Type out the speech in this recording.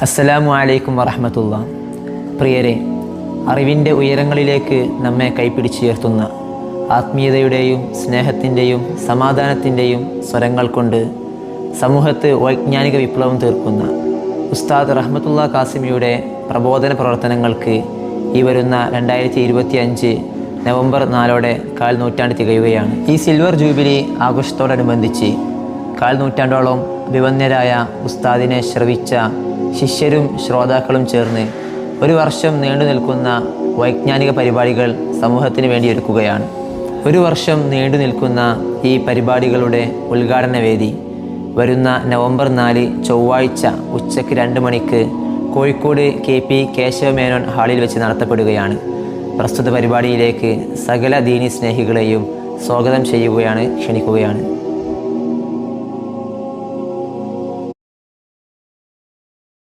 അസ്സലാമു അലൈക്കും വറഹ്മത്തുള്ളാ. പ്രിയരെ, അറിവിൻ്റെ ഉയരങ്ങളിലേക്ക് നമ്മെ കൈപ്പിടിച്ചുയർത്തുന്ന ആത്മീയതയുടെയും സ്നേഹത്തിൻ്റെയും സമാധാനത്തിൻ്റെയും സ്വരങ്ങൾ കൊണ്ട് സമൂഹത്ത് വൈജ്ഞാനിക വിപ്ലവം തീർക്കുന്ന ഉസ്താദ് റഹ്മത്തുള്ളാ കാസിമിയുടെ പ്രബോധന പ്രവർത്തനങ്ങൾക്ക് ഈ വരുന്ന 2025 നവംബർ 4 കാൽ നൂറ്റാണ്ട് തികയുകയാണ്. ഈ സിൽവർ ജൂബിലി ആഘോഷത്തോടനുബന്ധിച്ച് കാൽ നൂറ്റാണ്ടോളം വിവന്യരായ ഉസ്താദിനെ ശ്രവിച്ച ശിഷ്യരും ശ്രോതാക്കളും ചേർന്ന് ഒരു വർഷം നീണ്ടു നിൽക്കുന്ന വൈജ്ഞാനിക പരിപാടികൾ സമൂഹത്തിന് വേണ്ടി ഒരുക്കുകയാണ്. ഒരു വർഷം നീണ്ടു നിൽക്കുന്ന ഈ പരിപാടികളുടെ ഉദ്ഘാടന വേദി വരുന്ന നവംബർ 4 ചൊവ്വാഴ്ച ഉച്ചയ്ക്ക് 2 മണിക്ക് കോഴിക്കോട് KP കേശവമേനോൻ ഹാളിൽ വെച്ച് നടത്തപ്പെടുകയാണ്. പ്രസ്തുത പരിപാടിയിലേക്ക് സകല ദീനി സ്നേഹികളെയും സ്വാഗതം ചെയ്യുകയാണ്, ക്ഷണിക്കുകയാണ്.